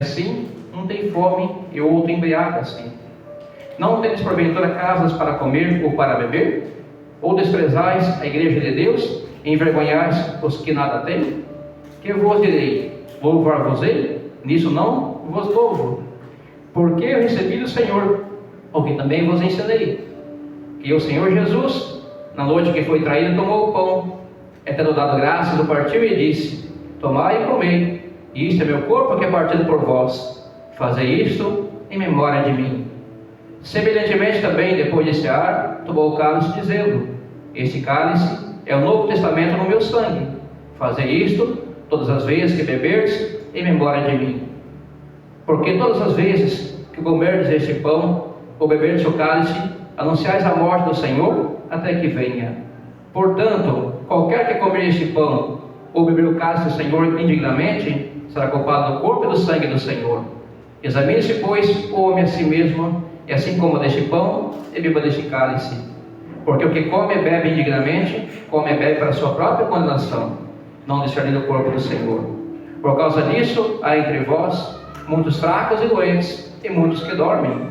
assim, um tem fome e o outro embriaga assim. Não tendes porventura casas para comer ou para beber? Ou desprezais a igreja de Deus e envergonhais os que nada têm? Que vos direi? Louvar-vos-ei? Nisso não vos louvo. Porque eu recebi do Senhor, o que também vos ensinei, que o Senhor Jesus, na noite que foi traído, tomou o pão, e tendo dado graças, o partiu e disse: tomai e comei, e isto é meu corpo que é partido por vós. Fazei isto em memória de mim. Semelhantemente também, depois de cear, tomou o cálice, dizendo: este cálice é o Novo Testamento no meu sangue. Fazei isto todas as vezes que beberdes, em memória de mim. Porque todas as vezes que comerdes este pão, ou beberdes o cálice, anunciais a morte do Senhor, até que venha. Portanto, qualquer que comer este pão, ou beber o cálice do Senhor indignamente, será culpado do corpo e do sangue do Senhor. Examine-se, pois, o homem a si mesmo, e assim coma deste pão, e beba deste cálice. Porque o que come e bebe indignamente, come e bebe para a sua própria condenação, não discernindo o corpo do Senhor. Por causa disso, há entre vós muitos fracos e doentes, e muitos que dormem.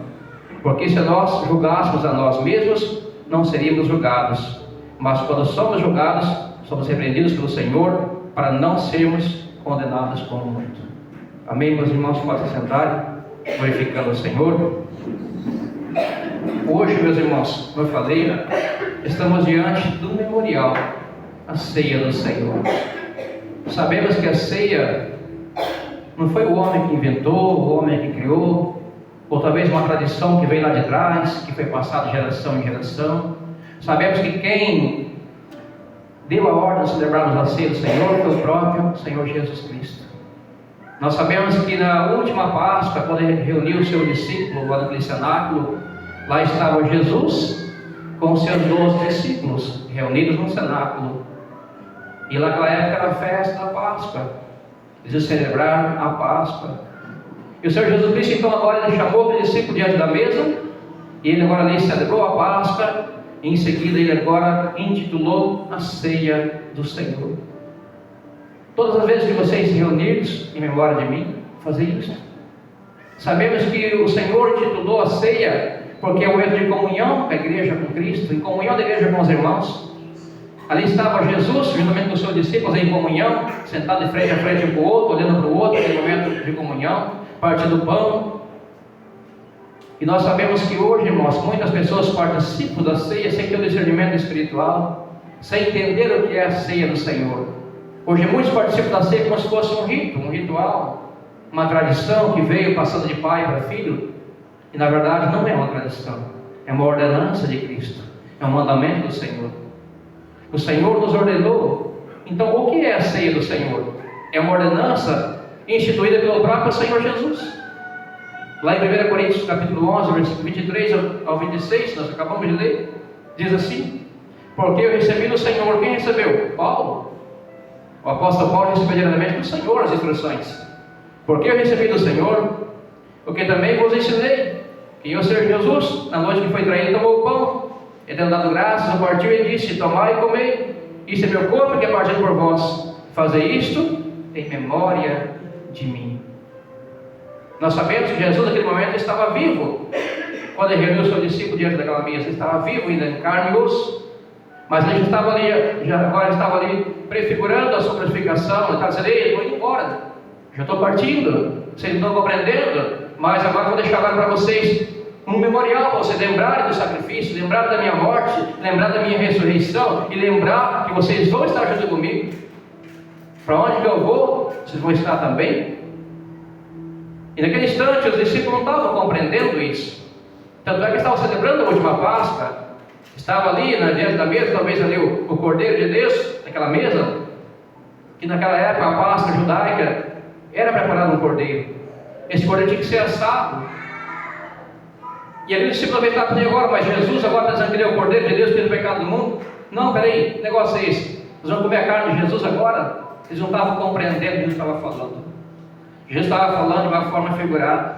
Porque se nós julgássemos a nós mesmos, não seríamos julgados. Mas quando somos julgados, somos repreendidos pelo Senhor, para não sermos condenados com o mundo. Amém, meus irmãos? Podem se sentar, glorificando o Senhor. Hoje, meus irmãos, como eu falei, estamos diante do memorial, a ceia do Senhor. Sabemos que a ceia não foi o homem que inventou, o homem que criou, ou talvez uma tradição que veio lá de trás, que foi passada de geração em geração. Sabemos que quem deu a ordem de celebrarmos a ceia do Senhor foi o próprio Senhor Jesus Cristo. Nós sabemos que na última Páscoa, quando ele reuniu o seu discípulo lá naquele cenáculo, lá estava Jesus com os seus 12 discípulos reunidos no cenáculo. E naquela época era a festa da Páscoa. Eles iam celebrar a Páscoa. E o Senhor Jesus Cristo, então, agora ele chamou o discípulo diante da mesa, e ele agora ali celebrou a Páscoa, e em seguida ele agora intitulou a ceia do Senhor. Todas as vezes que vocês se reunirem em memória de mim, fazei isso. Sabemos que o Senhor intitulou a ceia porque é um momento de comunhão com a igreja, com Cristo, em comunhão da igreja com os irmãos. Ali estava Jesus, juntamente com os seus discípulos, em comunhão, sentado de frente a frente um com o outro, olhando para o outro, em momento de comunhão, partindo o pão. E nós sabemos que hoje, irmãos, muitas pessoas participam da ceia sem ter o discernimento espiritual, sem entender o que é a ceia do Senhor. Hoje muitos participam da ceia como se fosse um rito, um ritual, uma tradição que veio passando de pai para filho, e na verdade não é uma tradição, é uma ordenança de Cristo, é um mandamento do Senhor. O Senhor nos ordenou. Então o que é a ceia do Senhor? É uma ordenança instituída pelo próprio Senhor Jesus. Lá em 1 Coríntios capítulo 11, versículo 23 ao 26, nós acabamos de ler, diz assim: porque eu recebi do Senhor. Quem recebeu? Paulo. O apóstolo Paulo recebeu diretamente do Senhor as instruções. Porque eu recebi do Senhor o que também vos ensinei, que o Senhor Jesus, na noite que foi traído, tomou o pão, e tendo dado graças, o partiu e disse: tomai e comei, isto é meu corpo que é partido por vós. Fazei isto em memória de mim. Nós sabemos que Jesus naquele momento estava vivo. Quando ele reuniu o seu discípulo diante daquela mesa, ele estava vivo ainda em carne e osso. Mas ele agora estava ali prefigurando a sua crucificação. Ele estava dizendo: ei, eu estou indo embora, já estou partindo, vocês não estão compreendendo, mas agora vou deixar agora para vocês um memorial, para vocês lembrarem do sacrifício, lembrar da minha morte, lembrar da minha ressurreição, e lembrar que vocês vão estar junto comigo. Para onde que eu vou, vocês vão estar também. E naquele instante os discípulos não estavam compreendendo isso. Tanto é que estavam celebrando a última Páscoa. Estava ali diante da mesa, talvez ali o Cordeiro de Deus, naquela mesa, que naquela época a Páscoa judaica era preparado um cordeiro. Esse cordeiro tinha que ser assado. E ali o discípulo talvez estava pedindo agora: mas Jesus agora está dizendo que ele é o Cordeiro de Deus que tira o pecado do mundo. Não, peraí, que negócio é esse? Nós vamos comer a carne de Jesus agora? Eles não estavam compreendendo o que Jesus estava falando. Jesus estava falando de uma forma figurada.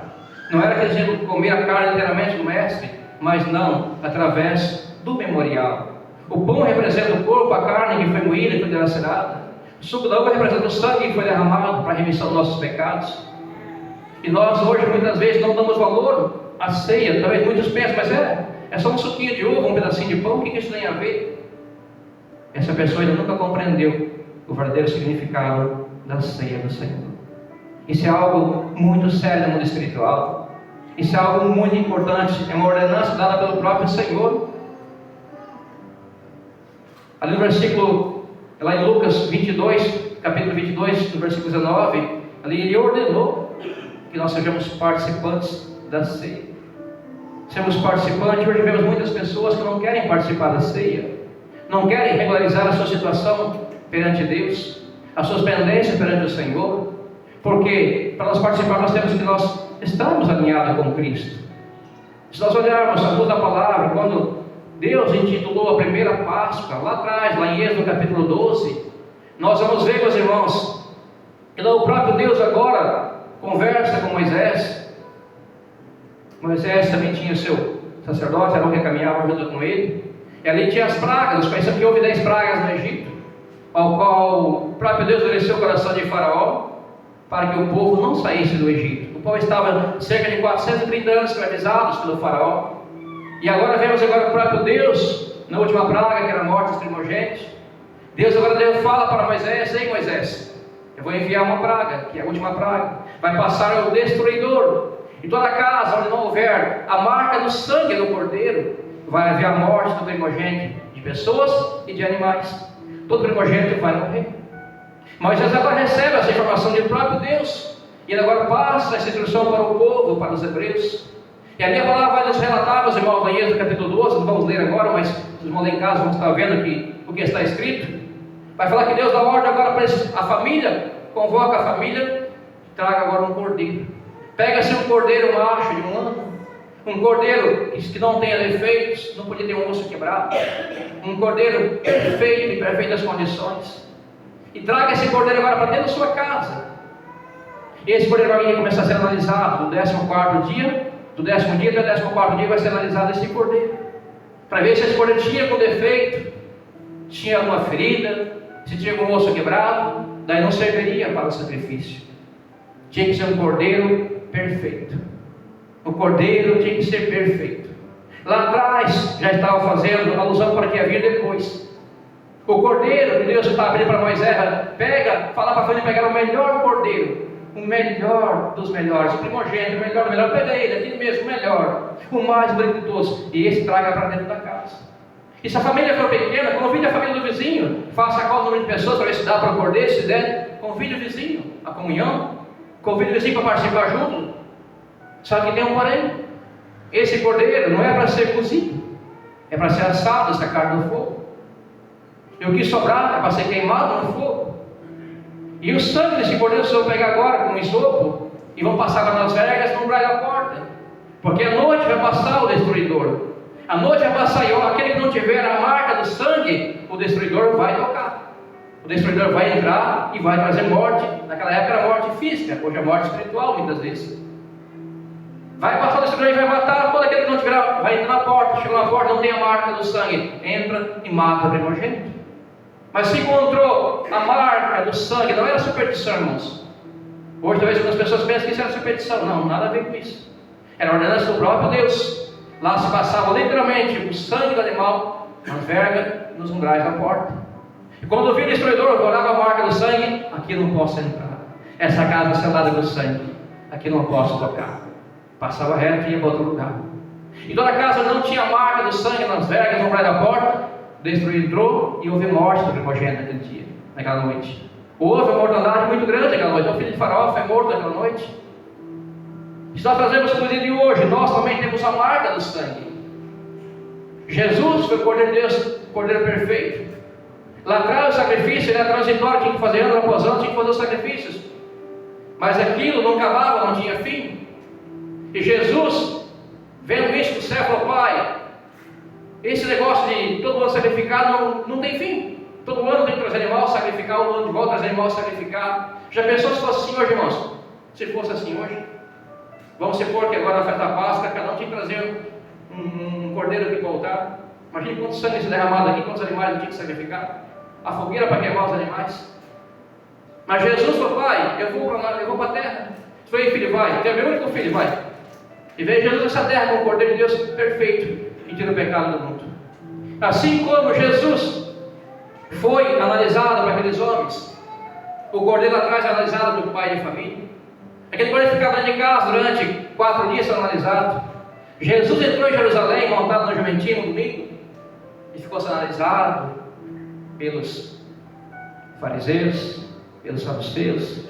Não era que eles iam comer a carne literalmente do Mestre, mas não, através do memorial. O pão representa o corpo, a carne que foi moída e foi dilacerada. O suco da uva representa o sangue que foi derramado para a remissão dos nossos pecados. E nós hoje muitas vezes não damos valor à ceia. Talvez muitos pensem, mas é só um suquinho de uva, um pedacinho de pão, o que isso tem a ver? Essa pessoa ainda nunca compreendeu o verdadeiro significado da ceia do Senhor. Isso é algo muito sério no mundo espiritual. Isso é algo muito importante. É uma ordenança dada pelo próprio Senhor. Ali no versículo, lá em Lucas 22, capítulo 22, no versículo 19, ali ele ordenou que nós sejamos participantes da ceia. Sermos participantes. Hoje vemos muitas pessoas que não querem participar da ceia, não querem regularizar a sua situação perante Deus, as suas pendências perante o Senhor, porque para nós participarmos temos que nós estamos alinhados com Cristo. Se nós olharmos a luz da palavra, quando Deus intitulou a primeira Páscoa, lá atrás, lá em Êxodo capítulo 12, nós vamos ver, meus irmãos, que o próprio Deus agora conversa com Moisés. Moisés também tinha o seu sacerdote, era um que caminhava junto com ele, e ali tinha as pragas. Nós conhecemos que houve 10 pragas no Egito, ao qual o próprio Deus endureceu o coração de Faraó, para que o povo não saísse do Egito. O povo estava cerca de 430 anos escravizados pelo Faraó, e agora vemos o próprio Deus, na última praga, que era a morte dos primogênitos. Deus fala para Moisés: ei Moisés, eu vou enviar uma praga, que é a última praga, vai passar o destruidor, e toda casa onde não houver a marca do sangue do cordeiro, vai haver a morte do primogênito, de pessoas e de animais. Todo primogênito vai morrer. Moisés agora recebe essa informação do próprio Deus, e ele agora passa essa instrução para o povo, para os hebreus. E ali a palavra vai nos relatar, meus irmãos, lá em Êxodo capítulo 12, não vamos ler agora, mas vocês vão ler em casa, vão estar vendo aqui o que está escrito. Vai falar que Deus dá ordem agora para a família, convoca a família, traga agora um cordeiro. Pega-se um cordeiro macho de um ano, um cordeiro que não tenha defeitos, não podia ter um osso quebrado, um cordeiro perfeito, em perfeitas condições, e traga esse cordeiro agora para dentro da sua casa. E esse cordeiro vai começar a ser analisado no 14º dia, do 10º dia até o 14º dia vai ser analisado esse cordeiro, para ver se esse cordeiro tinha algum defeito, tinha alguma ferida, se tinha algum osso quebrado. Daí não serviria para o sacrifício. Tinha que ser um cordeiro perfeito. O cordeiro tinha que ser perfeito. Lá atrás já estava fazendo alusão para o que ia vir depois. O cordeiro que Deus estava pedindo para Moisés, fala para a família pegar o melhor cordeiro, o melhor dos melhores, o primogênito, o melhor do melhor. Pega ele, aquele mesmo, o melhor, o mais bonito de todos, e esse traga para dentro da casa. E se a família for pequena, convide a família do vizinho, faça qual o número de pessoas para ver se dá para o cordeiro. Se der, convide o vizinho, a comunhão, convide o vizinho para participar junto. Só que tem um porém: esse cordeiro não é para ser cozido, é para ser assado essa carne no fogo, e o que sobrar é para ser queimado no fogo. E o sangue desse cordeiro se eu pegar agora com um isopo e vão passar lá nas vergas no umbral da porta, porque à noite vai passar o destruidor, à noite vai passar, e aquele que não tiver a marca do sangue, o destruidor vai tocar, o destruidor vai entrar e vai trazer morte. Naquela época era morte física, hoje é morte espiritual muitas vezes. Vai passar o destruidor e vai matar todo aquele que não tiver, vai entrar na porta, chegou na porta, não tem a marca do sangue, entra e mata o primogênito. Mas se encontrou a marca do sangue, não era superstição, irmãos. Hoje talvez algumas pessoas pensam que isso era superstição. Não, nada a ver com isso. Era a ordenança do próprio Deus. Lá se passava literalmente o sangue do animal nas vergas, nos umbrais da porta. E quando vinha o destruidor, olhava a marca do sangue: aqui não posso entrar, essa casa é selada com sangue, aqui não posso tocar. Passava reto e ia para outro lugar. E toda a casa não tinha a marca do sangue nas vergas, no umbral da porta. O destruidor entrou e houve morte do primogênito naquele dia, naquela noite. Houve uma mortandade muito grande naquela noite. O filho de Faraó foi morto naquela noite. Se nós trazemos como dia de hoje, nós também temos a marca do sangue. Jesus foi o Cordeiro de Deus, o Cordeiro perfeito. Lá atrás o sacrifício era transitório, tinha que fazer ano após ano, tinha que fazer os sacrifícios. Mas aquilo não acabava, não tinha fim. E Jesus, vendo isso do céu, falou: Pai, esse negócio de todo ano sacrificar não tem fim. Todo ano tem que trazer animal, sacrificar, o ano de volta trazer animal, sacrificar. Já pensou se fosse assim hoje, irmãos? Se fosse assim hoje? Vamos supor que agora na festa da Páscoa, cada um tinha que trazer um cordeiro aqui para o altar. Imagine quanto sangue se derramado aqui, quantos animais eu tinha que sacrificar. A fogueira para queimar os animais. Mas Jesus falou: Pai, eu vou para a terra. Foi, filho, vai. Tem meu único filho, vai. E veio Jesus nessa terra como o Cordeiro de Deus perfeito, que tira o pecado do mundo. Assim como Jesus foi analisado por aqueles homens, o Cordeiro lá atrás é analisado pelo pai de família. Aquele Cordeiro ficava dentro de casa durante 4 dias sendo analisado. Jesus entrou em Jerusalém montado no jumentinho no domingo e ficou sendo analisado pelos fariseus, pelos saduceus,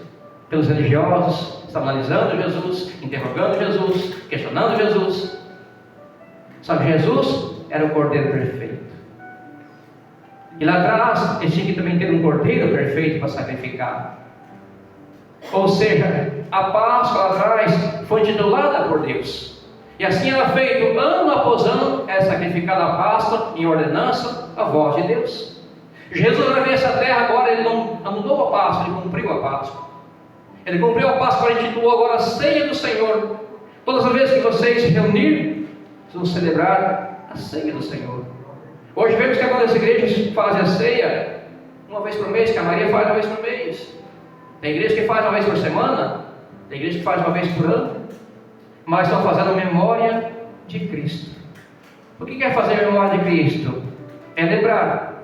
pelos religiosos. Estavam analisando Jesus, interrogando Jesus, questionando Jesus. Só que Jesus era o Cordeiro perfeito. E lá atrás, eles tinham que também ter um Cordeiro perfeito para sacrificar. Ou seja, a Páscoa lá atrás foi intitulada por Deus. E assim era feito, ano após ano, era sacrificada a Páscoa em ordenança, a voz de Deus. Jesus vai ver essa terra agora, ele não anulou a Páscoa, ele cumpriu a Páscoa. Ele cumpriu a Páscoa, ele intitulou agora a ceia do Senhor. Todas as vezes que vocês se reunirem, vocês vão celebrar a ceia do Senhor. Hoje vemos que algumas igrejas fazem a ceia uma vez por mês, que a Maria faz uma vez por mês. Tem igreja que faz uma vez por semana, tem igreja que faz uma vez por ano, mas estão fazendo memória de Cristo. O que é fazer memória de Cristo? É lembrar.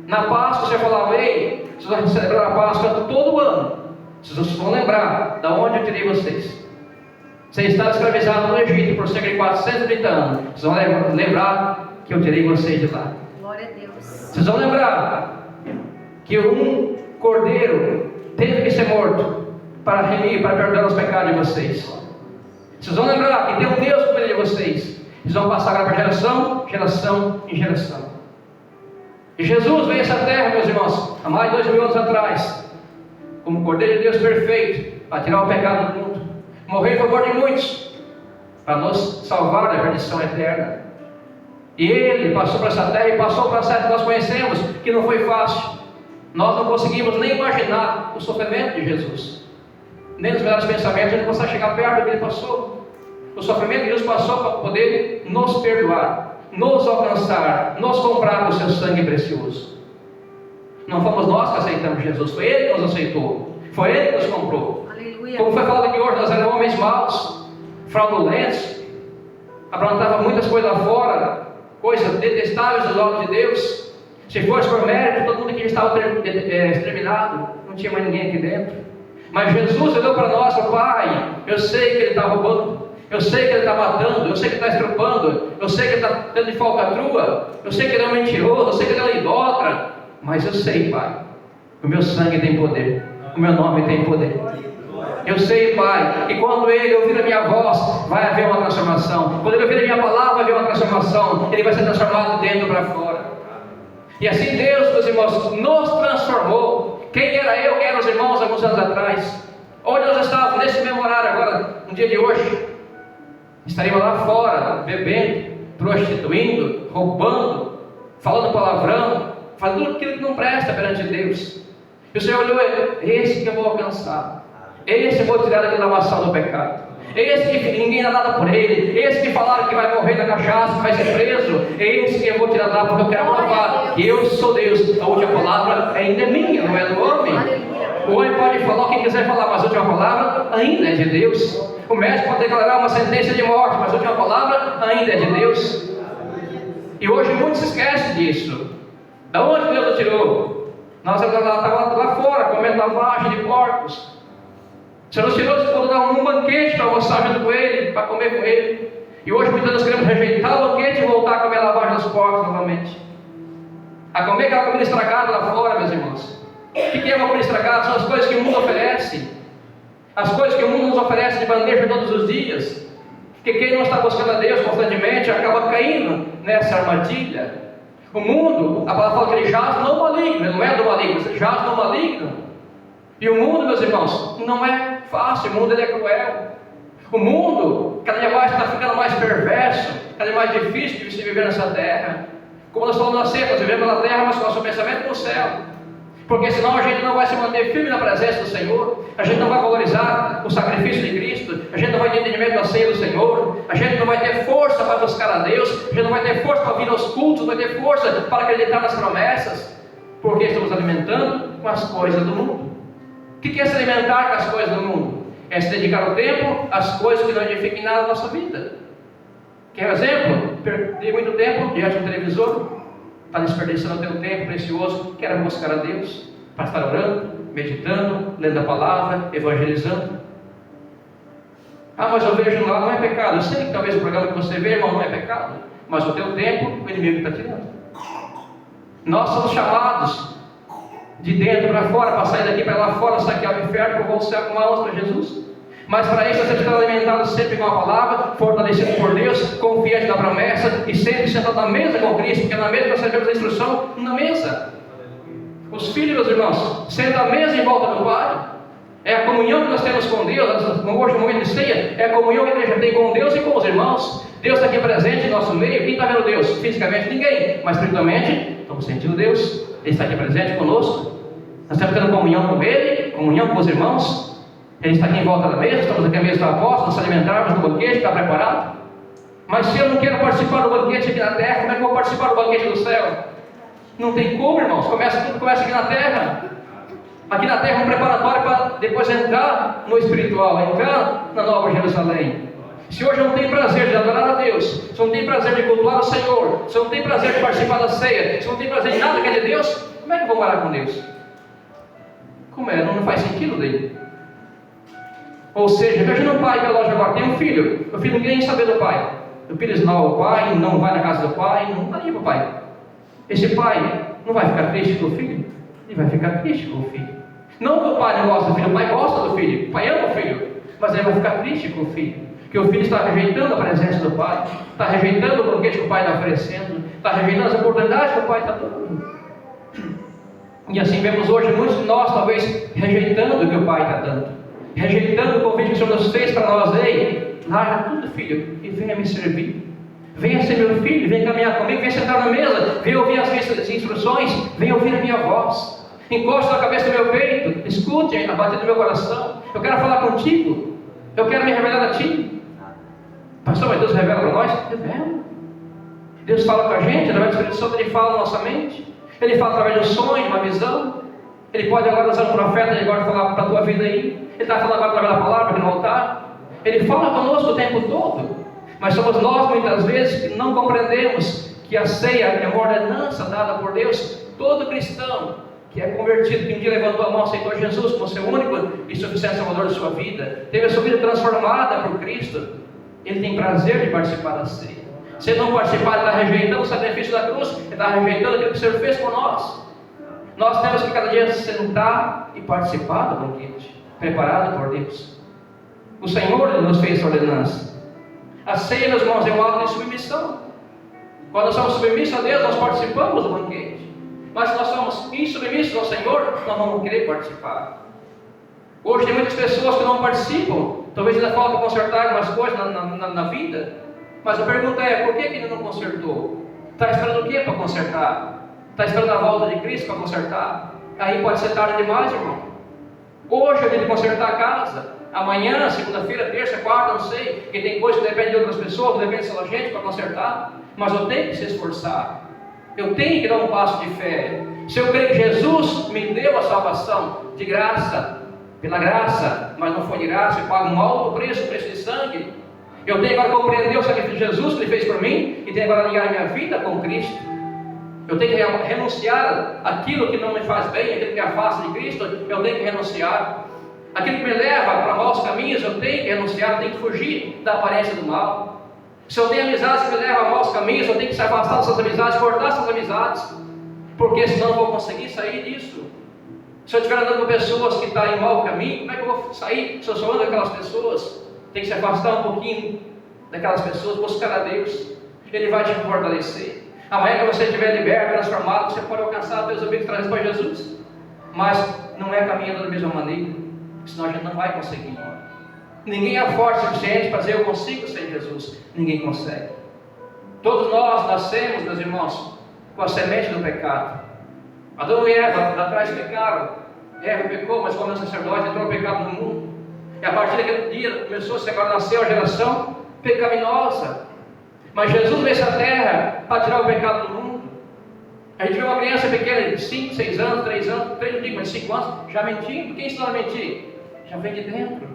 Na Páscoa você falava, ei, vocês vão celebrar a Páscoa todo ano. Vocês vão lembrar de onde eu tirei vocês. Vocês estavam escravizados no Egito por cerca de 430 anos. Vocês vão lembrar que eu tirei vocês de lá. Glória a Deus. Vocês vão lembrar que um cordeiro teve que ser morto para remir, para perdoar os pecados de vocês. Vocês vão lembrar que tem um Deus que cuida de vocês. Eles vão passar agora para geração, geração em geração. E Jesus veio a essa terra, meus irmãos, há mais de 2000 anos atrás, como Cordeiro de Deus perfeito, para tirar o pecado do mundo. Morreu em favor de muitos, para nos salvar da perdição eterna. E Ele passou para essa terra e passou para essa terra que nós conhecemos, que não foi fácil. Nós não conseguimos nem imaginar o sofrimento de Jesus. Nem nos melhores pensamentos a gente não consegue chegar perto do que Ele passou. O sofrimento que Jesus passou para poder nos perdoar, nos alcançar, nos comprar com o seu sangue precioso. Não fomos nós que aceitamos Jesus, foi Ele que nos aceitou, foi Ele que nos comprou. Aleluia. Como foi falado aqui hoje, nós éramos homens maus, fraudulentos, aprontavam muitas coisas lá fora, coisas detestáveis aos olhos de Deus. Se fosse por mérito, todo mundo aqui estava exterminado, não tinha mais ninguém aqui dentro. Mas Jesus olhou para nós e falou, Pai, eu sei que ele está roubando, eu sei que ele está matando, eu sei que ele está estrupando, eu sei que ele está tendo de falcatrua, eu sei que ele é um mentiroso, eu sei que ele é um idólatra, mas eu sei, Pai, o meu sangue tem poder, o meu nome tem poder. Eu sei, Pai, que quando Ele ouvir a minha voz, vai haver uma transformação. Quando Ele ouvir a minha palavra, vai haver uma transformação. Ele vai ser transformado de dentro para fora. E assim Deus, meus irmãos, nos transformou. Quem era eu, quem eram os irmãos alguns anos atrás? Onde nós estávamos nesse memorário agora, no dia de hoje? Estaríamos lá fora, bebendo, prostituindo, roubando, falando palavrão, fazendo tudo aquilo que não presta perante Deus. E o Senhor olhou, esse que eu vou alcançar. Esse eu vou tirar daquela lamação do pecado. Esse que ninguém dá nada por ele. Esse que falaram que vai morrer na cachaça, que vai ser preso. Esse que eu vou tirar lá porque eu quero provar que eu sou Deus. A última palavra ainda é minha, não é do homem. O homem pode falar o que quiser falar, mas a última palavra ainda é de Deus. O médico pode declarar uma sentença de morte, mas a última palavra ainda é de Deus. E hoje muitos se esquecem disso. Da onde Deus nos tirou? Nós estávamos lá fora comendo lavagem de porcos. O Senhor nos tirou quando dar um banquete para almoçar junto com Ele, para comer com Ele. E hoje muitas vezes queremos rejeitar o banquete e voltar a comer a lavagem dos porcos novamente. A comer aquela comida estragada lá fora, meus irmãos. O que é uma comida estragada? São as coisas que o mundo oferece. As coisas que o mundo nos oferece de bandeja todos os dias. Porque quem não está buscando a Deus constantemente acaba caindo nessa armadilha. O mundo, a palavra fala que ele jaz no maligno, ele não é do maligno, ele jaz no maligno. E o mundo, meus irmãos, não é fácil, o mundo ele é cruel. O mundo, cada dia mais está ficando mais perverso, cada dia mais difícil de se viver nessa terra. Como nós falamos na ceia, nós vivemos na terra, mas com o nosso pensamento no céu. Porque senão a gente não vai se manter firme na presença do Senhor, a gente não vai valorizar o sacrifício de Cristo, a gente não vai ter entendimento da ceia do Senhor, a gente não vai ter força para buscar a Deus, a gente não vai ter força para vir aos cultos, não vai ter força para acreditar nas promessas, porque estamos alimentando com as coisas do mundo. O que é se alimentar com as coisas do mundo? É se dedicar o tempo às coisas que não edificam nada na nossa vida. Quer exemplo? Perder muito tempo diante do televisor, está desperdiçando o teu tempo precioso, que era buscar a Deus, para estar orando, meditando, lendo a palavra, evangelizando. Ah, mas eu vejo lá, não é pecado. Eu sei que talvez o programa que você vê, irmão, não é pecado, mas o teu tempo, o inimigo está tirando. Nós somos chamados de dentro para fora, para sair daqui para lá fora, saquear o inferno, para o céu com almas para Jesus. Mas para isso você precisa estar alimentado sempre com a palavra, fortalecido por Deus, confiante na promessa e sempre sentado na mesa com Cristo, porque na mesa nós recebemos a instrução na mesa. Os filhos, meus irmãos, sentam à mesa em volta do Pai. É a comunhão que nós temos com Deus. Hoje, no momento de ceia, é a comunhão que a igreja tem com Deus e com os irmãos. Deus está aqui presente em nosso meio. Quem está vendo Deus? Fisicamente ninguém, mas espiritualmente estamos sentindo Deus. Ele está aqui presente conosco. Nós estamos tendo comunhão com Ele, comunhão com os irmãos. Ele está aqui em volta da mesa, estamos aqui à mesa do apóstolo, nos alimentarmos do banquete, está preparado. Mas se eu não quero participar do banquete aqui na terra, como é que eu vou participar do banquete do céu? Não tem como, irmãos, tudo começa aqui na terra. Aqui na terra é um preparatório para depois entrar no espiritual, entrar na Nova Jerusalém. Se hoje eu não tenho prazer de adorar a Deus, se eu não tenho prazer de cultuar o Senhor, se eu não tenho prazer de participar da ceia, se eu não tenho prazer de nada que é de Deus, como é que eu vou morar com Deus? Como é? Não faz sentido daí. Ou seja, imagina um pai pela loja agora, tem um filho, o filho não quer nem saber do pai. O filho esnoba o pai, não vai na casa do pai, não está nem para o pai. Esse pai não vai ficar triste com o filho? Ele vai ficar triste com o filho. Não que o pai não gosta do filho, o pai gosta do filho, o pai ama o filho, mas ele vai ficar triste com o filho, porque o filho está rejeitando a presença do pai, está rejeitando o banquete que o pai está oferecendo, está rejeitando as oportunidades que o pai está dando. E assim vemos hoje muitos de nós talvez rejeitando o que o pai está dando, rejeitando o convite que o Senhor nos fez para nós. Ei, larga tudo, filho, e venha me servir. Venha ser meu filho, venha caminhar comigo, venha sentar na mesa, venha ouvir as minhas instruções, venha ouvir a minha voz. Encosta a cabeça do meu peito, escute a batida do meu coração. Eu quero falar contigo, eu quero me revelar a ti. Pastor, mas Deus revela para nós? Revela. Deus fala com a gente, através do Espírito Santo, Ele fala na nossa mente. Ele fala através de um sonho, de uma visão. Ele pode agora usar um profeta, Ele agora falar para a tua vida aí. Ele está falando agora através da palavra aqui no altar. Ele fala conosco o tempo todo. Mas somos nós, muitas vezes, que não compreendemos que a ceia é uma ordenança dada por Deus. Todo cristão que é convertido, que um dia levantou a mão, aceitou Jesus como seu único e suficiente Salvador da sua vida, teve a sua vida transformada por Cristo, ele tem prazer de participar da ceia. Se ele não participar, ele está rejeitando o sacrifício da cruz, ele está rejeitando aquilo que o Senhor fez por nós. Nós temos que cada dia sentar e participar do banquete, preparado por Deus. O Senhor nos fez essa ordenança. A ceia, meus irmãos, é um ato de submissão. Quando nós somos submissos a Deus, nós participamos do banquete. Mas se nós somos insubmissos ao Senhor, nós não vamos querer participar. Hoje tem muitas pessoas que não participam. Talvez ainda falta consertar algumas coisas na vida. Mas a pergunta é, por que ele não consertou? Está esperando o que para consertar? Está esperando a volta de Cristo para consertar? Aí pode ser tarde demais, irmão. Hoje eu tenho que consertar a casa. Amanhã, segunda-feira, terça, quarta, não sei. Porque tem coisa que depende de outras pessoas, que depende da gente para consertar. Mas eu tenho que se esforçar. Eu tenho que dar um passo de fé. Se eu creio que Jesus me deu a salvação de graça, pela graça, mas não foi de graça, eu pago um alto preço, preço de sangue. Eu tenho agora que compreender o sacrifício de Jesus que Ele fez por mim e tenho agora que ligar a minha vida com Cristo. Eu tenho que renunciar aquilo que não me faz bem, aquilo que afasta de Cristo, eu tenho que renunciar. Aquilo que me leva para maus caminhos, eu tenho que renunciar, eu tenho que fugir da aparência do mal. Se eu tenho amizades que me levam a maus caminhos, eu tenho que se afastar dessas amizades, cortar essas amizades, porque senão eu não vou conseguir sair disso. Se eu estiver andando com pessoas que estão em mau caminho, como é que eu vou sair se eu sou andando com aquelas pessoas? Tem que se afastar um pouquinho daquelas pessoas, buscar a Deus. Ele vai te fortalecer. Amanhã que você estiver liberto, transformado, você pode alcançar Deus amigos traz para Jesus. Mas não é caminhando da mesma maneira, senão a gente não vai conseguir. Ninguém é forte o suficiente para dizer eu consigo sem Jesus. Ninguém consegue. Todos nós nascemos, meus irmãos, com a semente do pecado. Adão e Eva lá atrás pecaram. Eva pecou, mas como sacerdote entrou o pecado no mundo. E a partir daquele dia começou a agora nasceu a geração pecaminosa. Mas Jesus veio à terra para tirar o pecado do mundo. A gente vê uma criança pequena de 5, 6 anos, 3 anos, 3 não digo, mas 5 anos, já mentindo. Quem ensinou a mentir? Já vem de dentro.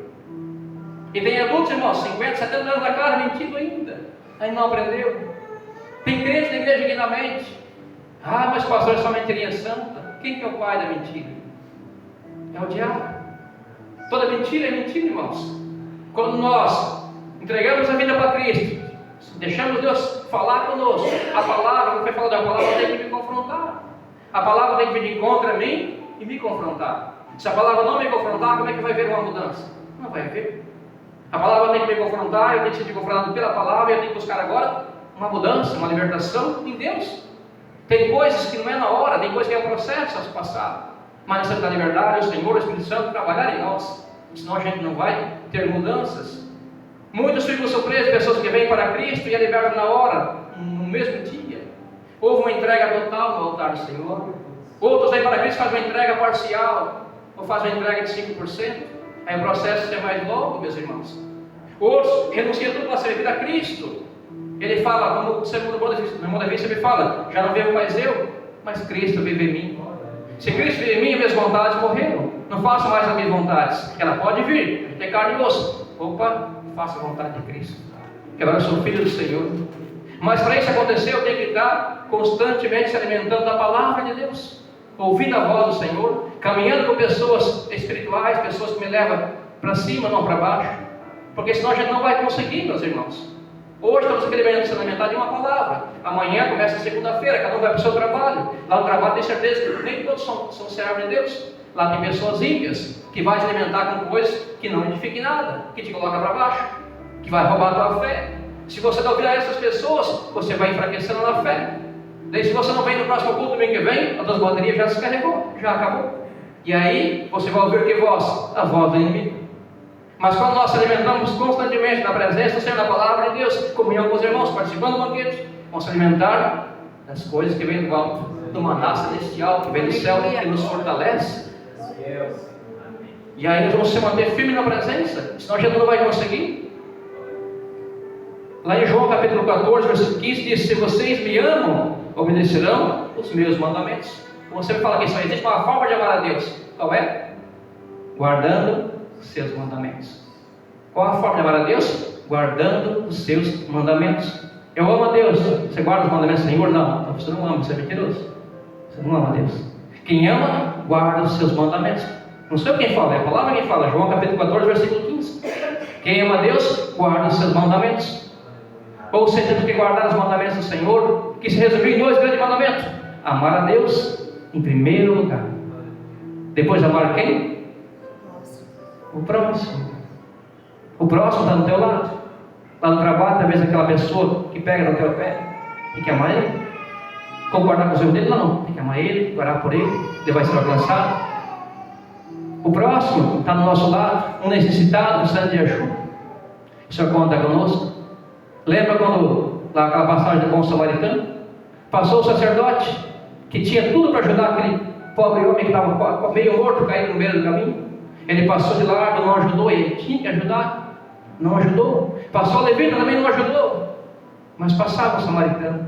E tem adultos, irmãos, 50, 70 anos da casa mentindo ainda. Ainda não aprendeu. Tem crentes na igreja dignamente. Ah, mas pastor, é só mentirinha santa. Quem que é o pai da mentira? É o diabo. Toda mentira é mentira, irmãos. Quando nós entregamos a vida para Cristo, deixamos Deus falar conosco, a palavra, quando foi falar da palavra, tem que me confrontar. A palavra tem que vir contra mim e me confrontar. Se a palavra não me confrontar, como é que vai haver uma mudança? Não vai haver. A palavra tem que me confrontar, eu tenho que ser confrontado pela palavra, eu tenho que buscar agora uma mudança, uma libertação em Deus. Tem coisas que não é na hora, tem coisas que é um processo a se passar. Mas nessa da liberdade, o Senhor, o Espírito Santo, trabalhar em nós. Senão a gente não vai ter mudanças. Muitos ficam surpresos, pessoas que vêm para Cristo e é libertam na hora, no mesmo dia. Houve uma entrega total no altar do Senhor. Outros vêm para Cristo e fazem uma entrega parcial, ou fazem uma entrega de 5%. Aí o processo é mais longo, meus irmãos. Outros renunciam tudo para servir a Cristo. Ele fala, como o segundo irmão Davi sempre fala, já não vivo mais eu, mas Cristo vive em mim. Se Cristo vive em mim, minhas vontades morreram. Não faço mais as minhas vontades. Ela pode vir, ter carne e osso. Opa, faço a vontade de Cristo. Porque agora eu sou filho do Senhor. Mas para isso acontecer, eu tenho que estar constantemente se alimentando da palavra de Deus, ouvindo a voz do Senhor, caminhando com pessoas espirituais, pessoas que me levam para cima, não para baixo. Porque senão a gente não vai conseguir, meus irmãos. Hoje estamos aqui se alimentar de uma palavra. Amanhã começa a segunda-feira, cada um vai para o seu trabalho. Lá no trabalho tem certeza que nem todos são servos de Deus. Lá tem pessoas ímpias que vai se alimentar com coisas que não edifiquem nada, que te coloca para baixo, que vai roubar a tua fé. Se você não ouvir a essas pessoas, você vai enfraquecendo na fé. Daí se você não vem no próximo culto domingo que vem, as duas baterias já descarregou, já acabou. E aí você vai ouvir que voz? A voz do inimigo. Mas quando nós se alimentamos constantemente na presença do Senhor, na palavra de Deus, comunhão com os irmãos, participando do banquete, vamos se alimentar das coisas que vêm do alto, do maná celestial que vem do céu, que nos fortalece. E aí nós vamos se manter firmes na presença, senão a gente não vai conseguir. Lá em João capítulo 14, versículo 15, diz: se vocês me amam, obedecerão os meus mandamentos. Você me fala que só existe uma forma de amar a Deus. Qual é? Guardando os seus mandamentos. Qual a forma de amar a Deus? Guardando os seus mandamentos. Eu amo a Deus. Você guarda os mandamentos do Senhor? Não. Você não ama, você é mentiroso. Você não ama a Deus. Quem ama, guarda os seus mandamentos. Não sou eu quem fala, é a palavra quem fala. João capítulo 14, versículo 15. Quem ama a Deus, guarda os seus mandamentos. Ou seja, temos que guardar os mandamentos do Senhor, que se resumiu em dois grandes mandamentos: amar a Deus em primeiro lugar. Depois amar quem? O próximo. O próximo está do teu lado. Lá no trabalho, talvez aquela pessoa que pega no teu pé, tem que amar ele. Concordar com os erros dele? Não, tem que amar ele, orar por ele, ele vai ser alcançado. O próximo está do nosso lado, um necessitado, precisando de ajuda. O Senhor conta conosco. Lembra quando, lá aquela passagem do bom samaritano, passou o sacerdote, que tinha tudo para ajudar aquele pobre homem que estava meio morto, caído no meio do caminho. Ele passou de largo, não ajudou, ele tinha que ajudar, não ajudou. Passou a levita, também não ajudou, mas passava o samaritano,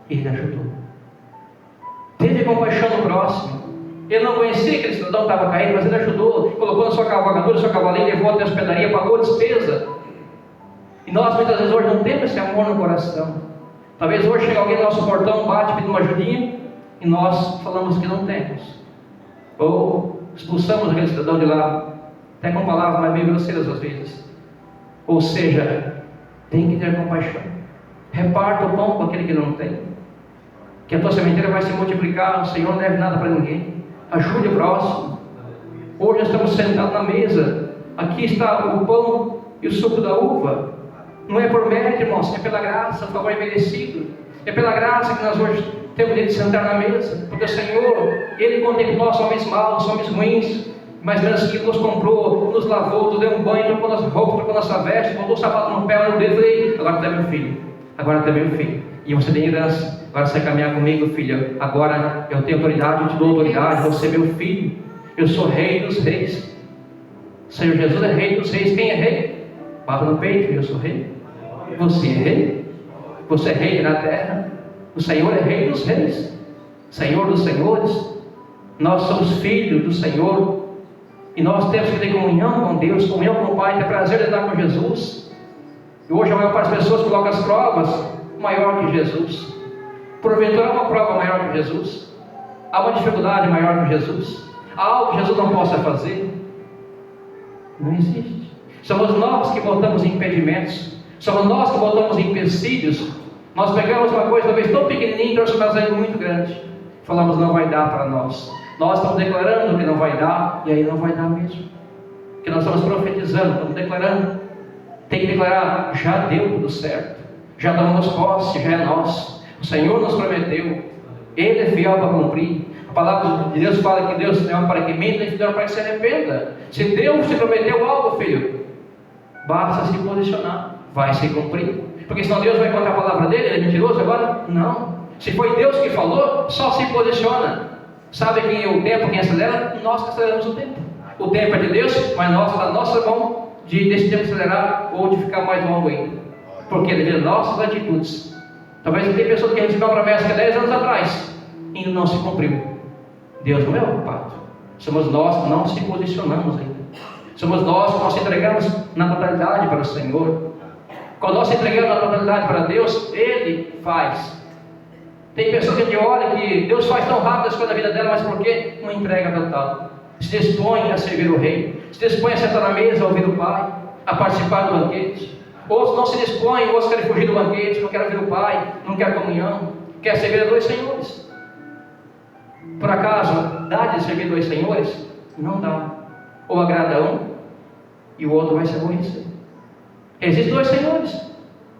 e ele ajudou. Teve compaixão no próximo. Ele não conhecia que aquele cidadão estava caído, mas ele ajudou, colocou na sua cavalgadura, sua cavalinha, levou até a hospedaria, pagou a despesa. E nós muitas vezes hoje não temos esse amor no coração. Talvez hoje chegue alguém no nosso portão, bate, pede uma ajudinha, e nós falamos que não temos. Ou expulsamos aquele cidadão de lá, até com palavras mais bem grosseiras às vezes. Ou seja, tem que ter compaixão. Reparta o pão com aquele que não tem, que a tua sementeira vai se multiplicar. O Senhor não deve nada para ninguém. Ajude o próximo. Hoje nós estamos sentados na mesa, aqui está o pão e o suco da uva. Não é por mérito, irmãos, é pela graça, o favor imerecido. É pela graça que nós hoje temos de sentar na mesa, porque o Senhor, Ele contemplou os homens maus, os homens ruins, mas mesmo que nos comprou, nos lavou, nos deu um banho, trocou nossas roupas, trocou nossa veste, botou o sapato no pé, no dedo, e falei: agora tu é meu filho, agora tu é meu filho, e você tem herança, agora você vai caminhar comigo, filho, agora eu tenho autoridade, eu te dou autoridade, você é meu filho, eu sou rei dos reis. O Senhor Jesus é rei dos reis. Quem é rei? Bata no peito: eu sou rei. Você é rei, você é rei na terra, o Senhor é rei dos reis, Senhor dos senhores. Nós somos filhos do Senhor, E nós temos que ter comunhão com Deus, comunhão com o Pai, ter prazer de andar com Jesus. E hoje a maior parte das pessoas coloca as provas maior que Jesus. Porventura há uma prova maior que Jesus? Há uma dificuldade maior que Jesus? Há algo que Jesus não possa fazer? Não existe. Somos nós que botamos impedimentos. Somos nós que botamos empecilhos. Nós pegamos uma coisa talvez tão pequenininha e transformamos ela em muito grande. Falamos, não vai dar para nós. Nós estamos declarando que não vai dar, e aí não vai dar mesmo. Que nós estamos profetizando, estamos declarando. Tem que declarar, já deu tudo certo. Já damos posse, já é nosso. O Senhor nos prometeu. Ele é fiel para cumprir. A palavra de Deus fala que Deus não é para que mente, nem fiel para que se arrependa. Se Deus te prometeu algo, filho, basta se posicionar, vai se cumprir. Porque senão Deus vai contar a palavra dele, ele é mentiroso agora? Não. Se foi Deus que falou, só se posiciona. Sabe quem é o tempo, quem acelera? Nós que aceleramos o tempo. O tempo é de Deus, mas nós, na nossa mão, de desse tempo acelerar ou de ficar mais longo ainda. Porque é devido às nossas atitudes. Talvez tenha pessoas que recebeu a promessa que há 10 anos atrás e ainda não se cumpriu. Deus não é ocupado. Somos nós que não se posicionamos ainda. Somos nós que nos entregamos na totalidade para o Senhor. Quando nós entregamos na totalidade para Deus, Ele faz. Tem pessoas que a gente olha que Deus faz tão rápido as coisas na vida dela, mas por quê? Uma entrega total. Se dispõe a servir o Rei, se dispõe a sentar na mesa, a ouvir o Pai, a participar do banquete. Outros não se dispõem, outros querem fugir do banquete, não querem ouvir o Pai, não querem comunhão, quer servir a dois senhores. Por acaso, dá de servir dois senhores? Não dá. Ou agrada um e o outro vai se aborrecer. Existem dois senhores.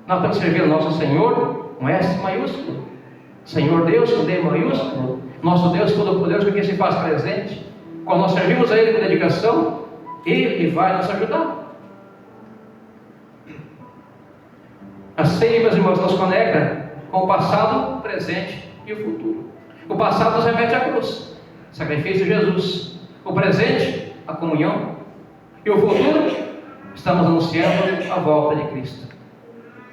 Nós temos que servir o nosso Senhor, um S maiúsculo. Senhor Deus, com D maiúsculo. Nosso Deus Todo-Poderoso, que se faz presente. Quando nós servimos a Ele com dedicação, Ele vai nos ajudar. A ceia, meus irmãos, nos conecta com o passado, o presente e o futuro. O passado nos remete à cruz, sacrifício de Jesus. O presente, a comunhão. E o futuro, estamos anunciando a volta de Cristo.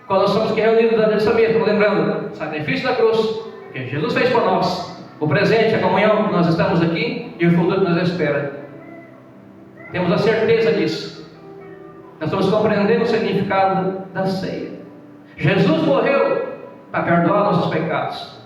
Quando nós somos aqui reunidos nessa mesa, estamos lembrando, sacrifício da cruz, que Jesus fez por nós. O presente, a comunhão que nós estamos aqui e o futuro que nos espera. Temos a certeza disso. Nós estamos compreendendo o significado da ceia. Jesus morreu para perdoar nossos pecados.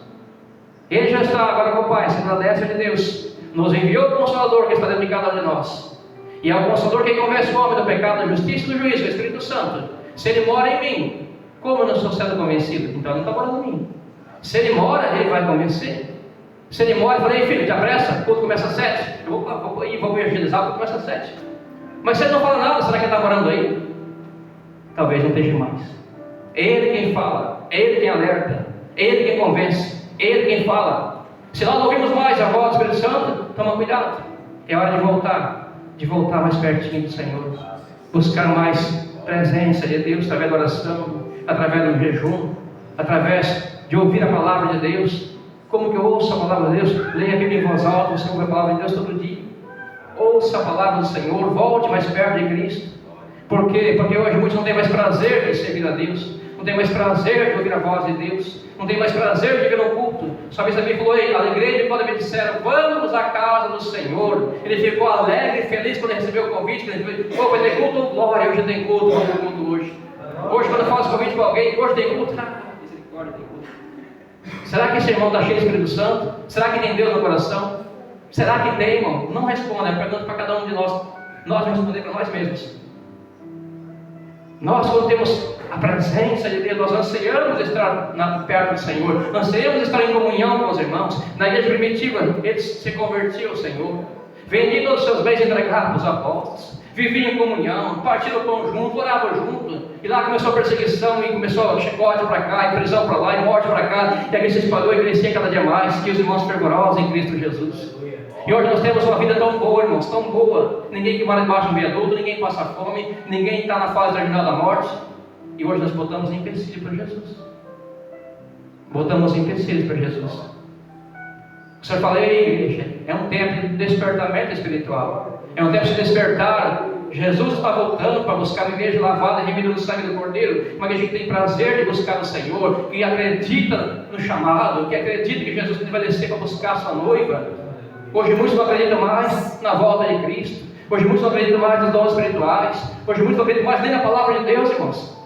Ele já está agora com o Pai, se agradece de Deus. Nos enviou o Consolador que está dentro de cada um de nós. E é o Consolador que convence o homem do pecado, da justiça e do juízo, o Espírito Santo. Se Ele mora em mim, como eu não estou sendo convencido? Então Ele não está morando em mim. Se Ele mora, Ele vai convencer. Se Ele mora, eu falei, filho, te apressa, o culto começa às 7. Eu vou evangelizar, o culto começa às 7. Mas se Ele não fala nada, será que Ele está morando aí? Talvez não esteja mais. É Ele quem fala, é Ele quem alerta, é Ele quem convence, é Ele quem fala. Se nós não ouvimos mais a voz do Espírito Santo, toma cuidado. É hora de voltar mais pertinho do Senhor. Buscar mais presença de Deus através da oração, através do jejum, através de ouvir a palavra de Deus. Como que eu ouço a palavra de Deus? Leia a Bíblia em voz alta, você ouve a palavra de Deus todo dia. Ouça a palavra do Senhor, volte mais perto de Cristo. Por quê? Porque hoje muitos não têm mais prazer de servir a Deus. Não tem mais prazer de ouvir a voz de Deus, não tem mais prazer de vir ao culto. Só que também falou, alegrei quando me disseram, vamos à casa do Senhor. Ele ficou alegre e feliz quando recebeu o convite, ele disse, vai ter culto, glória, hoje tem culto, vamos ter culto hoje. Hoje quando eu faço convite para alguém, hoje tem culto, misericórdia, tem culto. Será que esse irmão está cheio do Espírito Santo? Será que tem Deus no coração? Será que tem, irmão? Não responda, pergunta para cada um de nós. Nós vamos responder para nós mesmos. Nós, quando temos a presença de Deus, nós ansiamos estar perto do Senhor, ansiamos estar em comunhão com os irmãos. Na igreja primitiva, eles se convertiam ao Senhor, vendiam todos os seus bens e entregavam para os apóstolos, viviam em comunhão, partiam o pão junto, oravam junto, e lá começou a perseguição, e começou chicote para cá, e prisão para lá, e morte para cá, e a igreja se espalhou e crescia cada dia mais, que os irmãos fervorosos em Cristo Jesus. E hoje nós temos uma vida tão boa, irmãos, tão boa. Ninguém que mora debaixo de um viaduto, ninguém passa fome, ninguém está na fase terminal da morte. E hoje nós botamos empecilhos para Jesus. Botamos empecilhos para Jesus. O Senhor fala, ei, igreja, é um tempo de despertamento espiritual. É um tempo de despertar. Jesus está voltando para buscar uma igreja lavada e remida no sangue do Cordeiro. Uma igreja que tem prazer de buscar o Senhor, que acredita no chamado, que acredita que Jesus vai descer para buscar a sua noiva. Hoje muitos não acreditam mais na volta de Cristo. Hoje muitos não acreditam mais nos dons espirituais. Hoje muitos não acreditam mais nem na palavra de Deus, irmãos.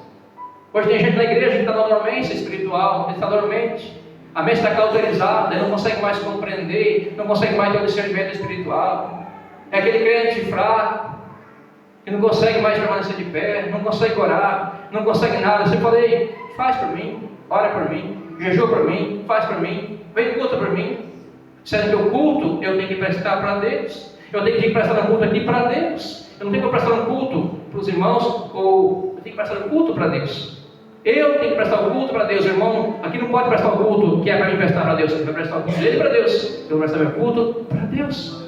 Hoje tem gente na igreja que está na dormência espiritual, ele está dormente. A mente está cauterizada, ele não consegue mais compreender, não consegue mais ter o discernimento espiritual. É aquele crente fraco, que não consegue mais permanecer de pé, não consegue orar, não consegue nada. Você falei, faz por mim, ora por mim, jejua por mim, faz por mim, vem culto por mim. Sendo que o culto eu tenho que prestar para Deus. Eu tenho que prestar um culto aqui para Deus. Eu não tenho que prestar um culto para os irmãos, ou eu tenho que prestar um culto para Deus. Eu tenho que prestar o culto para Deus, irmão. Aqui não pode prestar o culto que é para mim prestar para Deus. Eu vou prestar o culto dele para Deus. Eu vou prestar meu culto para Deus.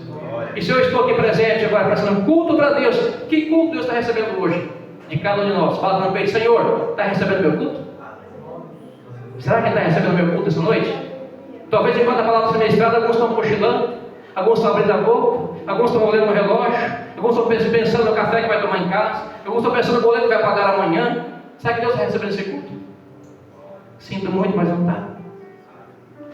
E se eu estou aqui presente agora prestando culto para Deus, que culto Deus está recebendo hoje? De cada um de nós. Fala no peito, Senhor, está recebendo meu culto? Será que ele está recebendo meu culto essa noite? Talvez enquanto a palavra está ministrada, alguns estão cochilando, alguns estão abrindo a boca, alguns estão olhando no relógio, alguns estão pensando no café que vai tomar em casa, alguns estão pensando no boleto que vai pagar amanhã. Será que Deus está recebendo esse culto? Sinto muito, mas não está.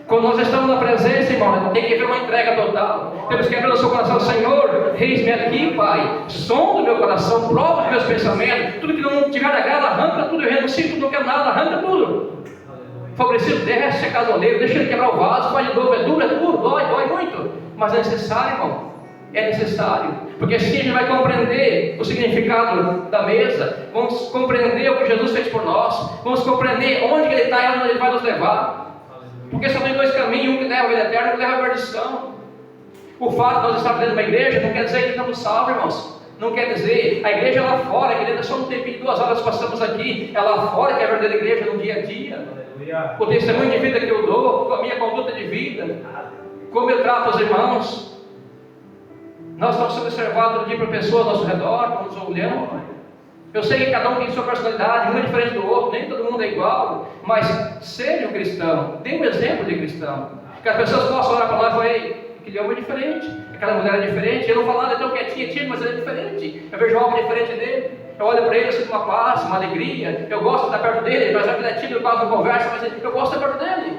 Quando nós estamos na presença, irmão, tem que haver uma entrega total. Temos que abrir no seu coração, Senhor, eis-me aqui, Pai. Som do meu coração, prova dos meus pensamentos. Tudo que não tiver agrado, arranca tudo. Eu renuncio, tudo, não quero nada, arranca tudo. For preciso, desce a casoleiro, deixa ele quebrar o vaso, faz de novo, é duro, dói muito. Mas é necessário, irmão. É necessário. Porque assim a gente vai compreender o significado da mesa. Vamos compreender o que Jesus fez por nós. Vamos compreender onde ele está e onde ele vai nos levar. Porque só tem dois caminhos, um que leva a vida eterna e um que leva a perdição. O fato de nós estarmos dentro de uma igreja não quer dizer que estamos salvos, irmãos. Não quer dizer, a igreja lá fora, a igreja só um tempinho de 2 horas passamos aqui, é lá fora que é a verdadeira igreja no dia a dia. O testemunho de vida que eu dou, com a minha conduta de vida, como eu trato os irmãos. Nós estamos sendo observados todo dia por pessoas ao nosso redor, quando nos olhamos. Eu sei que cada um tem sua personalidade, um é diferente do outro, nem todo mundo é igual, mas seja um cristão, dê um exemplo de cristão. Que as pessoas possam olhar para nós e falar, ei, aquele homem é diferente, aquela mulher é diferente, eu não falo nada, é tão quietinho, mas ele é diferente. Eu vejo algo diferente dele, eu olho para ele, eu sinto uma paz, uma alegria, eu gosto de estar perto dele, apesar que ele é tímido, eu quase não conversa, mas eu gosto de estar perto dele.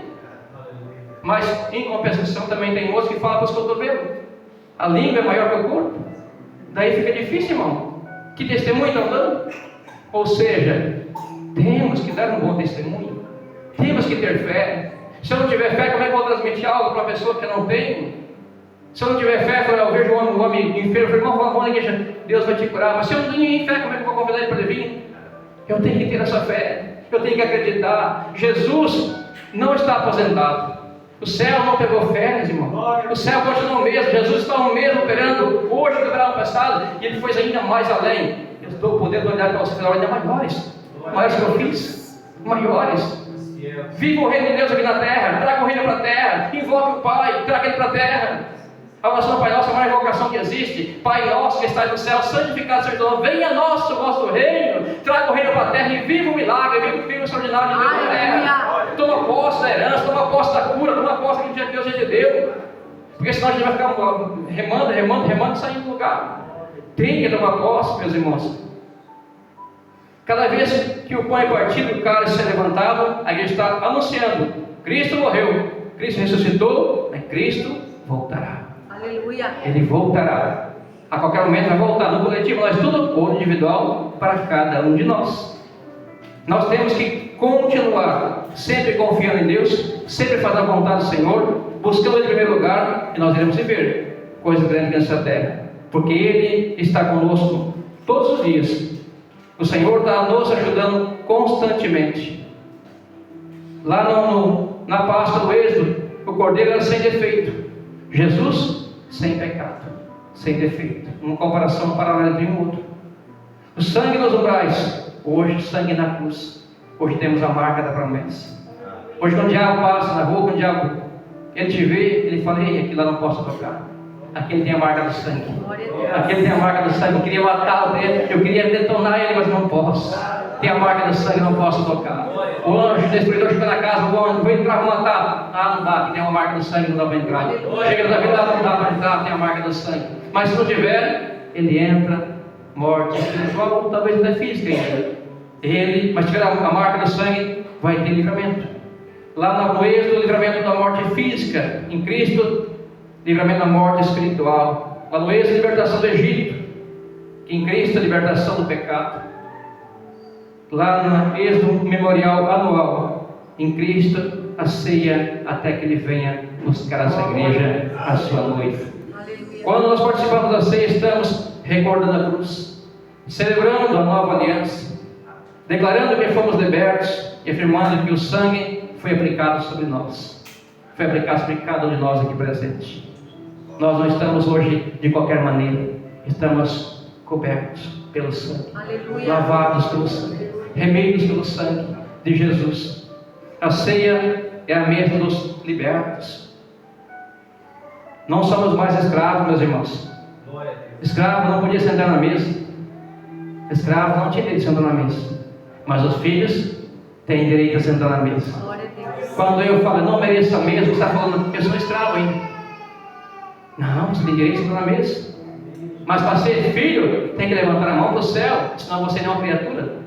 Mas, em compensação, também tem outros que falam para os cotovelos. A língua é maior que o corpo. Daí fica difícil, irmão. Que testemunho estão dando? Ou seja, temos que dar um bom testemunho. Temos que ter fé. Se eu não tiver fé, como é que eu vou transmitir algo para uma pessoa que eu não tenho? Se eu não tiver fé, eu vejo um homem enfermo, irmão, vamos na igreja, Deus vai te curar. Mas se eu não tenho fé, como é que eu vou convidar ele para ele vir? Eu tenho que ter essa fé. Eu tenho que acreditar. Jesus não está aposentado. O céu não pegou férias, irmão. O céu continua o mesmo. Jesus está o mesmo operando hoje do verão passado. E ele foi ainda mais além. Eu estou podendo olhar para os céus ainda maiores. Maiores que eu fiz. Maiores. Viva o reino de Deus aqui na terra. Traga o reino para a terra. Invoque o Pai. Traga ele para a terra. A oração Pai Nosso é a maior invocação que existe. Pai Nosso que estás no céu, santificado seja o teu nome. Venha a nosso, o vosso reino. Traga o reino para a terra e viva o milagre. Viva o extraordinário de Deus na terra. Toma posse da herança, toma posse da cura, toma posse que Deus já te deu. Porque senão a gente vai ficar remando e saindo do lugar. Tem que tomar posse, meus irmãos. Cada vez que o pão é partido, o cálice é levantado, a igreja está anunciando: Cristo morreu, Cristo ressuscitou, mas Cristo voltará. Aleluia. Ele voltará. A qualquer momento vai voltar no coletivo, mas tudo ou individual para cada um de nós. Nós temos que continuar sempre confiando em Deus, sempre fazendo a vontade do Senhor, buscando Ele em primeiro lugar, e nós iremos viver coisas grandes nessa terra, porque Ele está conosco todos os dias. O Senhor está nos ajudando constantemente. Lá na Páscoa do Êxodo, o Cordeiro era sem defeito, Jesus sem pecado, sem defeito, uma comparação paralela de um outro. O sangue nos umbrais, hoje o sangue na cruz. Hoje temos a marca da promessa. Hoje quando o diabo passa na rua, quando o diabo ele te vê, ele fala: ei, aqui lá não posso tocar. Aqui ele tem a marca do sangue. Aqui ele tem a marca do sangue. Eu queria matá-lo dele, eu queria detonar ele, mas não posso. Tem a marca do sangue, não posso tocar. O anjo destruidor chega na casa, o anjo vai entrar, vou matar. Ah, não dá, aqui tem uma marca do sangue, não dá para entrar. Chega na vida, não dá para entrar, tem a marca do sangue. Mas se não tiver, ele entra, morte espiritual, talvez até física ainda. Mas tiver a marca do sangue, vai ter livramento. Lá no Êxodo, o livramento da morte física. Em Cristo, livramento da morte espiritual. Lá no Êxodo, libertação do Egito. em Cristo a libertação do pecado. Lá no Êxodo memorial anual, em Cristo a ceia, até que Ele venha buscar essa igreja, a sua noiva. Quando nós participamos da ceia, estamos recordando a cruz, celebrando a nova aliança, declarando que fomos libertos e afirmando que o sangue foi aplicado sobre nós, foi aplicado sobre cada um de nós aqui presente. Nós não estamos hoje de qualquer maneira, estamos cobertos pelo sangue, lavados pelo sangue, remidos pelo sangue de Jesus. A ceia é a mesa dos libertos. Não somos mais escravos, meus irmãos. Escravo não podia sentar na mesa. Escravo não tinha direito de sentar na mesa. Mas os filhos têm direito a sentar na mesa. Quando eu falo, não mereço a mesa, você está falando, eu sou escravo ainda. Não, você tem direito de sentar na mesa. Mas para ser filho, tem que levantar a mão para o céu, senão você não é uma criatura.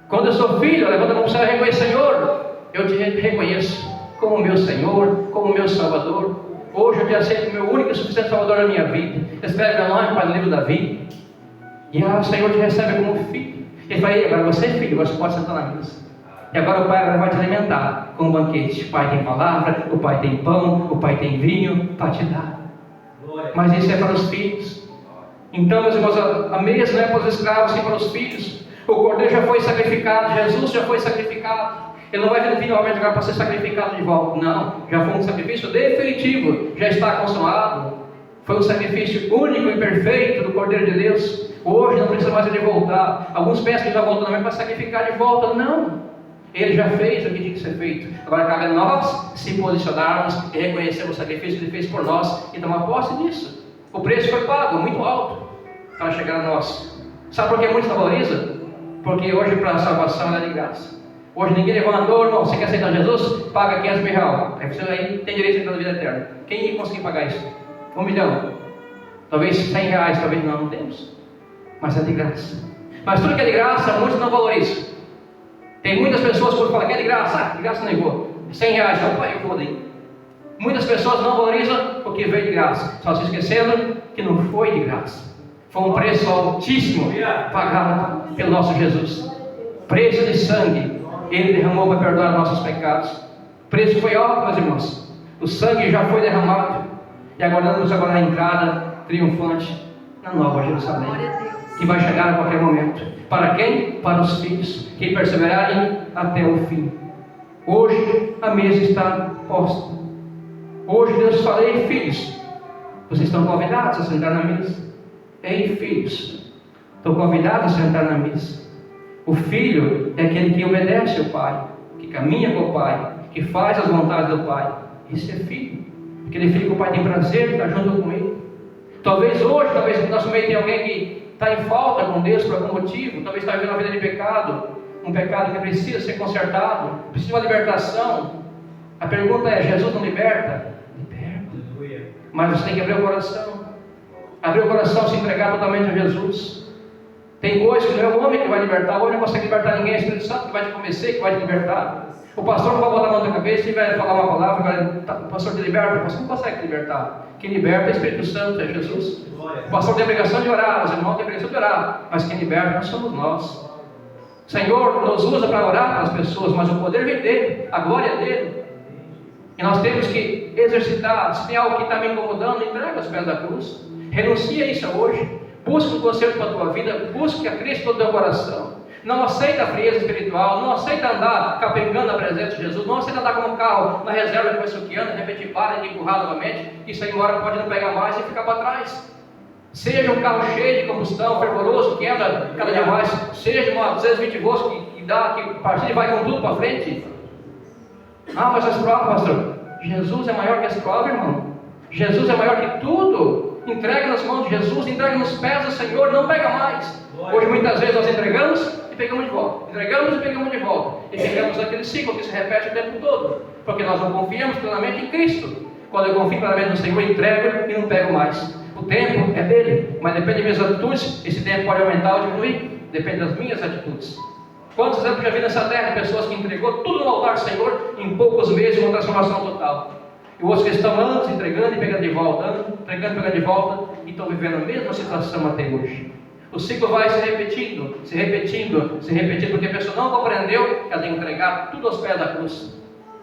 Quando eu sou filho, eu levanto a mão para o céu e reconheço, Senhor, eu te reconheço como meu Senhor, como meu Salvador. Hoje eu te aceito como meu único e suficiente Salvador da minha vida. Escreve meu nome para o livro da vida. E o Senhor te recebe como filho. Ele fala, agora você é filho, agora você pode sentar na mesa. E agora o Pai vai te alimentar com um banquete. O Pai tem palavra, o Pai tem pão, o Pai tem vinho para te dar. Mas isso é para os filhos. Então, meus irmãos, a mesa não é para os escravos, sim para os filhos. O cordeiro já foi sacrificado, Jesus já foi sacrificado. Ele não vai vir finalmente agora para ser sacrificado de volta. Não, já foi um sacrifício definitivo, já está consumado. Foi um sacrifício único e perfeito do Cordeiro de Deus. Hoje não precisa mais ele voltar. Alguns pensam que já voltou também para sacrificar de volta. Não, ele já fez o que tinha que ser feito. Agora cabe a nós se posicionarmos e reconhecermos o sacrifício que ele fez por nós e tomar posse disso. O preço foi pago, muito alto, para chegar a nós. Sabe por que muitos não valorizam? Porque hoje para a salvação ela é de graça. Hoje ninguém levantou, irmão, você quer aceitar Jesus? Paga 500 mil reais. Aí você aí tem direito a entrar na vida eterna. Quem ia conseguir pagar isso? 1 milhão. Talvez 100 reais, talvez não temos. Mas é de graça. Mas tudo que é de graça, muitos não valorizam. Tem muitas pessoas que falam que é de graça não é igual. 100 reais, opa, eu vou daí. Muitas pessoas não valorizam porque veio de graça. Só se esquecendo que não foi de graça. Foi um preço altíssimo pagado pelo nosso Jesus. Preço de sangue. Ele derramou para perdoar nossos pecados. O preço foi alto, meus irmãos. O sangue já foi derramado. E aguardamos agora a entrada triunfante na Nova Jerusalém, que vai chegar a qualquer momento. Para quem? Para os filhos que perseverarem até o fim. Hoje a mesa está posta. Hoje Deus fala, ei filhos, vocês estão convidados a sentar na mesa. Ei filhos, estão convidados a sentar na mesa. O filho é aquele que obedece ao Pai, que caminha com o Pai, que faz as vontades do Pai. Esse é filho. Aquele filho que o Pai tem prazer de estar junto com ele. Talvez hoje, talvez no nosso meio tenha alguém que está em falta com Deus por algum motivo. Talvez está vivendo uma vida de pecado. Um pecado que precisa ser consertado. Precisa de uma libertação. A pergunta é, Jesus não liberta? Liberta. Mas você tem que abrir o coração. Abrir o coração, se entregar totalmente a Jesus. Tem coisas que não é o homem que vai libertar. O homem não consegue libertar ninguém. É o Espírito Santo que vai te convencer, que vai te libertar. O pastor não vai botar a mão na cabeça e vai falar uma palavra. O pastor te liberta. O pastor não consegue te libertar. Quem liberta é o Espírito Santo, é Jesus. O pastor tem a obrigação de orar. Os irmãos têm a obrigação de orar. Mas quem liberta não somos nós. O Senhor nos usa para orar para as pessoas, mas o poder vem dele. A glória é dele. E nós temos que exercitar. Se tem algo que está me incomodando, entrega aos pés da cruz. Renuncia a isso hoje. Busca um conselho para a tua vida. Busque a Cristo todo o teu coração. Não aceita a frieza espiritual. Não aceita andar capengando na presença de Jesus. Não aceita andar como um carro na reserva que vai suqueando, de repente para e empurrar novamente. Isso aí embora pode não pegar mais e ficar para trás. Seja um carro cheio de combustão, fervoroso, que anda cada dia mais. Seja uma 220 volts que dá, que partida e vai com tudo para frente. Ah, mas as provas, pastor. Jesus é maior que as provas, irmão. Jesus é maior que tudo. Entrega nas mãos de Jesus, entrega nos pés do Senhor, não pega mais. Hoje muitas vezes nós entregamos e pegamos de volta. Entregamos e pegamos de volta. E ficamos naquele ciclo que se repete o tempo todo. Porque nós não confiamos plenamente em Cristo. Quando eu confio plenamente no Senhor, eu entrego e não pego mais. O tempo é dele, mas depende das minhas atitudes. Esse tempo pode aumentar ou diminuir. Depende das minhas atitudes. Quantos anos já vi nessa terra de pessoas que entregou tudo no altar do Senhor em poucos meses, uma transformação total. E outros que estão antes entregando e pegando de volta, entregando e pegando de volta, e estão vivendo a mesma situação até hoje. O ciclo vai se repetindo, se repetindo, se repetindo, porque a pessoa não compreendeu que ela tem que entregar tudo aos pés da cruz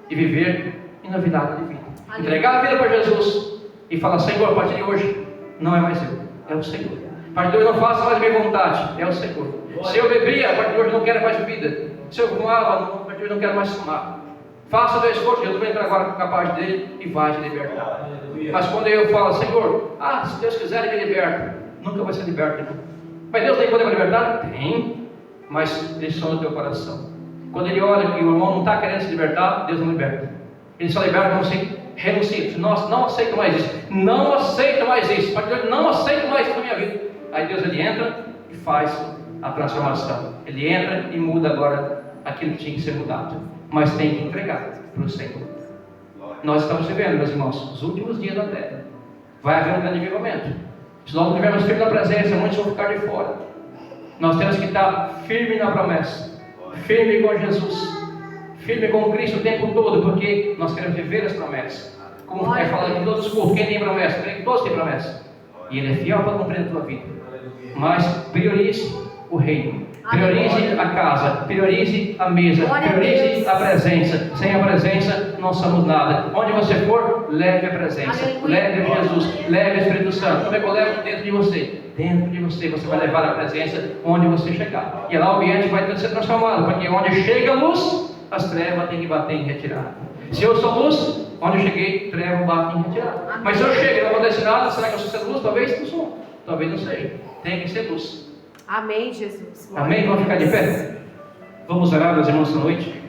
e viver em novidade de vida. Entregar a vida para Jesus e falar: Senhor, a partir de hoje não é mais eu, é o Senhor. A partir de hoje não faço mais a minha vontade, é o Senhor. Se eu bebia, a partir de hoje não quero mais bebida. Se eu fumava, a partir de hoje não quero mais fumar. Faça o teu esforço, Jesus vai entrar agora com a parte dele e vai te libertar. Mas quando eu falo: Senhor, se Deus quiser ele me liberta, nunca vai ser liberto. Mas Deus tem poder para libertar? Tem, mas ele sonda o teu coração. Quando ele olha que o irmão não está querendo se libertar, Deus não liberta. Ele só liberta quando você renuncia. Nossa, não aceito mais isso. Não aceito mais isso. Não aceito mais isso na minha vida. Aí Deus ele entra e faz a transformação. Ele entra e muda agora aquilo que tinha que ser mudado. Mas tem que entregar para o Senhor. Nós estamos vivendo, meus irmãos, os últimos dias da terra. Vai haver um grande avivamento. Se nós não tivermos firme na presença, muitos vão ficar de fora. Nós temos que estar firme na promessa, firme com Jesus, firme com Cristo o tempo todo, porque nós queremos viver as promessas. Como vai falar em todos os cultos, quem tem promessa? Todos têm promessa. E Ele é fiel para cumprir a tua vida. Mas priorize o reino. Priorize a casa, priorize a mesa, priorize a presença. Sem a presença não somos nada. Onde você for, leve a presença, leve Jesus, leve o Espírito Santo. Como é que eu levo dentro de você? Dentro de você, você vai levar a presença onde você chegar. E lá o ambiente vai ser transformado, porque onde chega a luz, as trevas têm que bater em retirada. Se eu sou luz, onde eu cheguei, treva bate em retirada. Mas se eu chego e não acontece nada, será que eu sou luz? Talvez não sou, talvez não seja. Tem que ser luz. Amém, Jesus. Amém? Vamos ficar de pé? Vamos orar, meus irmãos, esta noite.